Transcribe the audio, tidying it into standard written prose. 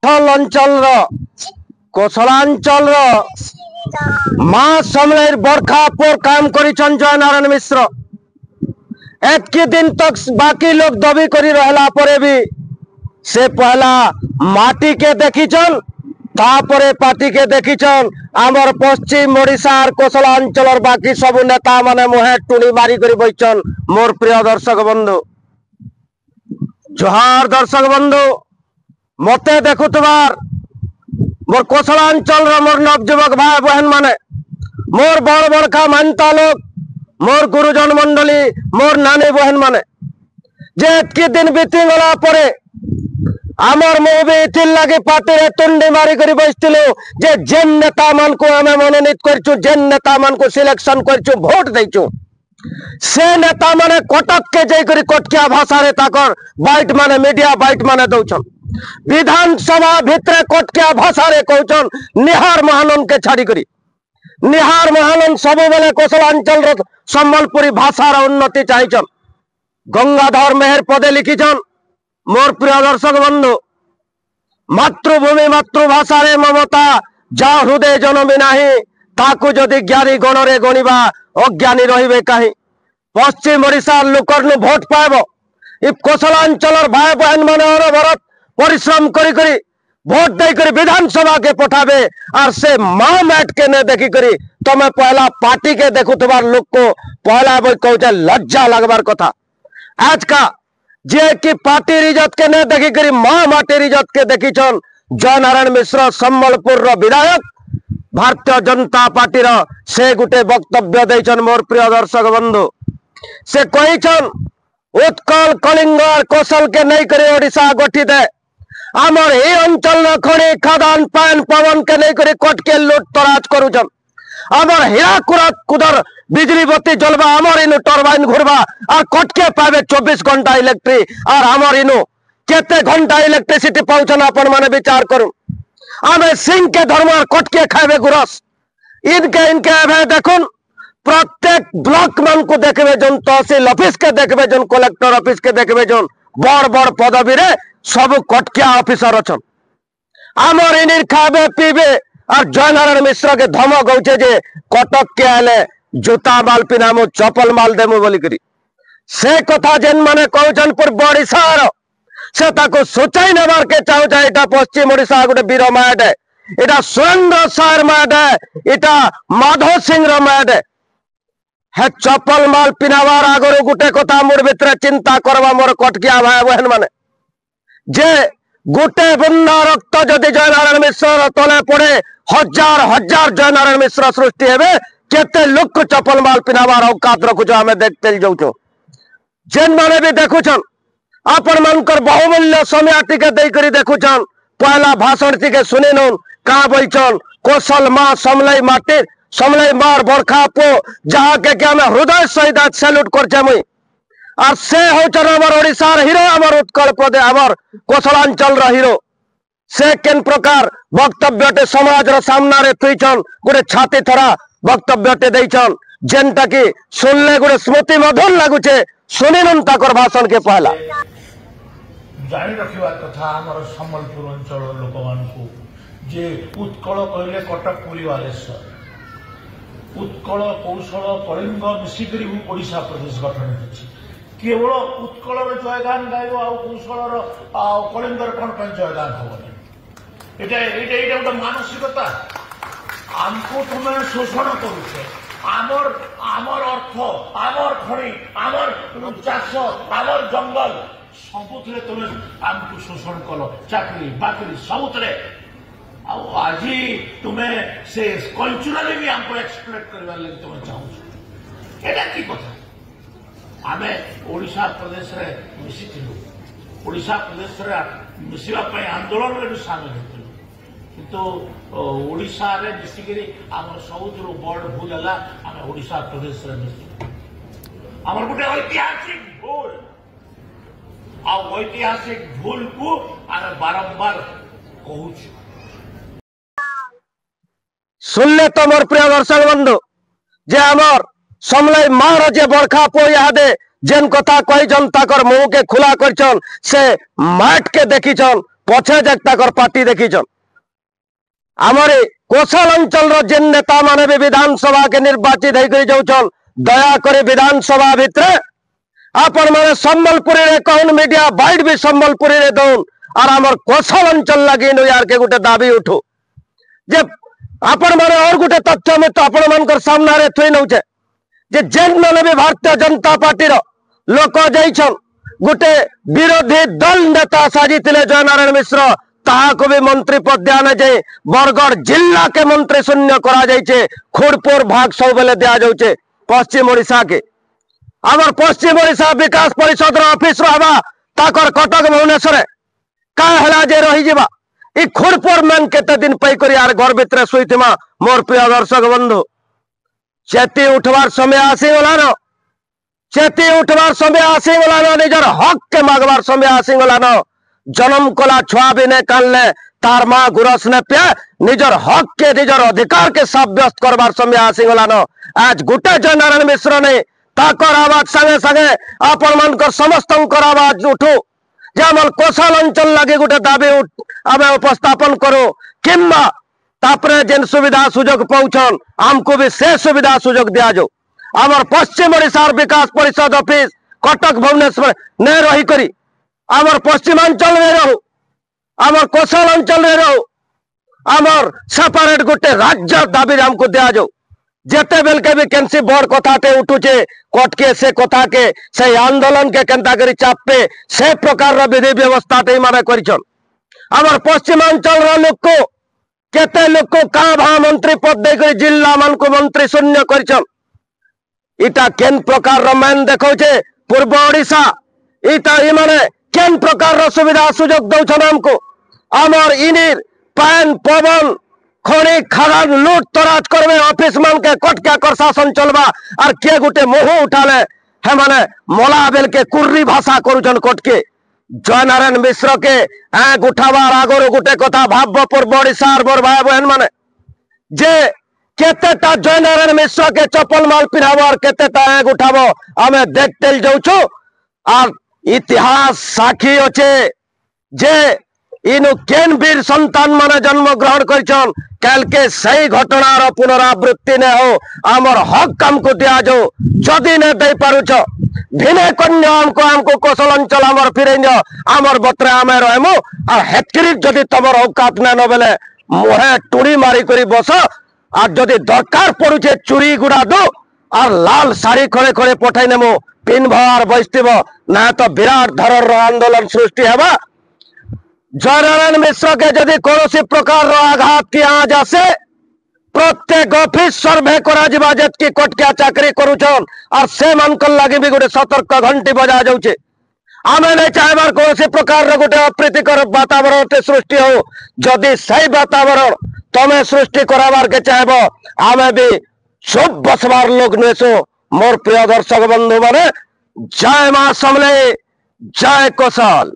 अंचल कोसलांचल माँ समलेर बरखापुर काम करिछन जयनारायण मिश्र। एक दिन तक बाकी लोग दबी करी रहला परे भी से पहला माटी के देखिछन तापरे पार्टी के देखिछन। आमर पश्चिम ओडिशार कोसलांचल बाकी सब नेता माने मुहे टुणी मारी करी बैठन। मोर प्रिय दर्शक बंधु जोहार दर्शक बंधु मते देखुतबार मोर कोसलांचल मोर नवजुवक भाई बहन माने मोर बड़ बड़का मानता लोग मोर गुरुजन मंडली मोर नानी बहन माने जे एतकी दिन बीती गला परे आमर मु भी इथिल लगी पार्टी रे तुंडी मारी करी बैठथिलु जे जेन नेता मान को हमें मनोनीत करछु जेन नेता मान को सिलेक्शन करछु वोट दैछु से नेता माने कटक के जई करी कटकिया भाषा रे ताकर बाइट माने मीडिया बाइट माने दउछन। विधानसभा भितरे कटकिया भाषा रे कहउछन निहार महानन के छाड़ी करी निहार महानन सब बेले कोसलांचल रे सम्बलपुरी भाषा रे उन्नति चाहिछन। गंगाधर मेहर पदे लिखिछन मोर प्रिय दर्शक बंधु मातृभूमि मातृभाषा रे ममता जा हृदय जनमी नाही ताकू जदि ज्ञानी गण रे गणिबा अज्ञानी रहिबे काहे। पश्चिम ओडिशा लोकर नु भोट पाइबो इ कोसलांचल भाई बहन माने अनवरत परिश्रम करी करी भोट दे करी विधानसभा के पठाबे और से माँ मैट के ने देखी करी तमे पहला पार्टी के देखुतबार लोग को पहला बोल कहते लज्जा लगबार कथा। आज का जे कि पार्टी रिजत के ने देखी करी माँ माटी रिजत के देखिछन जयनारायण मिश्र सम्बलपुर रो विधायक भारतीय जनता पार्टी रो से गुटे वक्तव्य देछन। मोर प्रिय दर्शक बंधु से कहिछन उत्कल कलिंग कौशल के नहीं करे ओडिशा गठित है आमर ए अंचल खनि खदान पान पवन के नहीं करे कट के लूट तराज करुछन। आमर हीरा कुदर बिजली बत्ती जलवा आमर इनु टरबाइन घुरबा और कट के पावे 24 घंटा इलेक्ट्रिक और आमर इनु केते घंटा इलेक्ट्रिसिटी पाउछन अपन माने विचार करू। आमे सिंह के धर्म कट के खावे गुरस इनके देखुन प्रत्येक ब्लॉक मान को देखबे जन तहसील ऑफिस के देखबे जन कलेक्टर ऑफिस के देखबे जन बड़ बड़ पदवी रे सब कटकिया ऑफिसर अछन। आमर इनिर खाबे पीबे और जयनारायण मिश्र के धमक होचे जे कटक के आले जूता माल पिनामु चपल माल देमु बोली करी से कथा जेन माने कहउछन पर ओडिशार से ताको सोचाई नेबार के चाहू चाहे एटा पश्चिम ओडिशा गोटे वीर मायाट है एटा सुरेंद्र सार मायाट है एटा माधव सिंह रो मायाट है चपल माल पिनावार आगरो गुटे कथा मोर भितरे चिंता करवा मोर कटकिया भाई बहन माने जे गुटे बुंदा रक्त जदि जयनारायण मिश्र तले पड़े हजार हजार जयनारायण मिश्र सृष्टि हेबे केते लोक चपल माल पिनावार औकात रखुछ आमे देखते जाउछो। जेन माने भी देखुछन अपन मनकर बहुमूल्य समय टिके दे करी देखुछन पहला भाषण टिके सुने नन का बोलछन कौशल मां समलई माटी समलई मार बरखा पो जहा के क्या मैं हृदय सहित सैल्यूट करछे मुई और से होचन हमर ओडिशार हीरो हमर उत्कल पदे हमर कोसलांचल रो हीरो से केन प्रकार वक्तव्यटे समाज रो सामना रे तुइछन गोटे छाती थरा वक्तव्यटे दैछन जेनटा कि सुनले गोटे स्मृति मधुर लागुछे सुनिनन ताकर भाषण के पहला जानी रखिबा कथा हमर सम्बलपुर अंचल लोक मानकू जे उत्कल कहले कटक पुरी बालेश्वर उत्कल कौशल कलिंग मिसिकरी ओडिशा प्रदेश गठन होछि केवल उत्कल जयगान गाइब आ कौशल कलिंगर कौन जयगान हम एटा गोटे मानसिकता आमको तुम शोषण करुचे आमर आमर अर्थ आमर खनि आमर चाष आमर जंगल सबुथे तुम आमको शोषण कल चाकरी बाकरी सबुथे आज तुम्हें से कल्चराली भी हमको एक्सप्लोइट करवार लगे तुम चाहूँ एटा की कथा आमे ओडिशा प्रदेश रे मिसिथिलु ओडिशा प्रदेश रे मिसिबा पय आंदोलन रे भी शामिल होतिलु किंतु ओडिशा रे मिसिकरी हमर सबुठु बड़ भूल हला आमे ओडिशा प्रदेश रे मिसिलु हमर गुटे ऐतिहासिक भूल आ ऐतिहासिक भूल को आमे बारंबार कहूछु। सुनले तो मोर प्रिय दर्शक बंधु जे हमर समलई मार जे बरखा पो यादे जेन कथा कही ताकर मुंह के खुला करछन से माट के देखिछन पछे जगताकर पार्टी देखीछन आमर कोसल अंचल जेन नेता माने भी विधानसभा के निर्वाचित होकर जाउछन दया करे विधानसभा भितरे आपण माने सम्बलपुरी रे कहून मीडिया बाइट भी सम्बलपुरी रे दौन और आमर कोसल अंचल लगी यार के गोटे दाबी उठू जे आपण माने और गोटे तथ्य में तो आपण मानकर सामना रे थई नउछे जे जेन माने भी भारतीय जनता पार्टी रो लोक जाइछन गोटे विरोधी दल नेता साजिथिले जयनारायण मिश्र ताहाको भी मंत्री पद दिया न जाए बरगढ़ जिला के मंत्री शून्य करा जाइछे खोड़पुर भाग सब बेले दिया जाउछे पश्चिम ओडिशा के आमर पश्चिम ओडिशा विकास परिषद ऑफिस रहा ताकर कटक भुवनेश्वर का हला जे रही जीवा ई खोड़पुर मैन केते दिन पई करी यार घर भितर सुईथिमा मोर प्रिय दर्शक बंधु चेती उठवार समय आसीगला न चेती उठवार समय आसीगला न निजर हक के मागवार समय आसीगला न जन्म कला छुआ भी नहीं कानले तार माँ गुरस ने पे निजर हक के निजर अधिकार के साब्यस्त करवार समय आसीगला न आज गोटे जयनारायण मिश्र ने ताकर आवाज संगे संगे आपण मानकर समस्तंकर आवाज उठू जे आमर कोसल अंचल लगे गोटे दाबी आमे उपस्थापन करो किंबा तापरे जेन सुविधा सुजोग पहुंचन आमको भी से सुविधा सुजोग दिया जो आमर पश्चिम ओडिशा विकास परिषद ऑफिस कटक भुवनेश्वर ने रही करी आमर पश्चिमांचल में रहू आमर कोसल अंचल में रहू आमर सेपारेट गोटे राज्य दाबी आमको दिया जो जेते बेल के भी केनसी बड़ कथाटे उठुचे कटके से कथा के से आंदोलन के केनता करी चापे से प्रकार विधि व्यवस्था माने करिछन आमर पश्चिमांचल लोक को केते लोक को का भा मंत्री पद दे करी जिला मान को मंत्री शून्य करिछन इटा केन प्रकार मैन देखौछे पूर्व ओडिशा इटा इ माने केन प्रकार सुविधा सुजोग दौछन हमको आमर इनिर पैन पवन खनि खादान लूट तराज करबे ऑफिस मान के कटका कर शासन चलबा और के गोटे मोह उठाले हे माने मोला बेल के कुर्री भाषा करूछन कटके जयनारायण मिश्र के आग उठावार आगर गोटे कथा भाव पूर्व ओडिशा मोर भाई बहन माने जे केतेटा जयनारायण मिश्र के चप्पल माल पिन्हावर केतेटा आग उठाबो आमे देखते जाउछु और इतिहास साक्षी अच्छे जे इनु केन वीर संतान माने जन्म ग्रहण करिछन कल के सही घटनार पुनरावृत्ति ने हो आमर हक हमको दिया जो जदि ने दे पारुछ भिने कन्या हमको कौशल अंचल आमर फिरे आमर बतरे आमे रहमु आ हेतकरी जदि तमर औकात न बेले मुहे टुड़ी मारी करी बस और जदि दरकार पड़ुछे चुरी गुड़ा दो और लाल साड़ी खड़े खड़े पठाई नेमु पिन भार बैठब ना तो विराट धरर आंदोलन सृष्टि हेबा जयनारायण मिश्र के जदि कौन प्रकार आघात की आज आसे प्रत्येक ऑफिस सर्वे करा जिबा जतकी कटकिया चाकरी करूछन और से मानकर लगे भी गोटे सतर्क घंटी बजा जाउछे आमे नहीं चाहबार कौन प्रकार गोटे अप्रीतिकर वातावरण सृष्टि हो जदि सही वातावरण तमे सृष्टि कराबार के चाहब आमे भी चुप बसबार लोग नुसो मोर प्रिय दर्शक बंधु माने जय मां समले जय कौशल।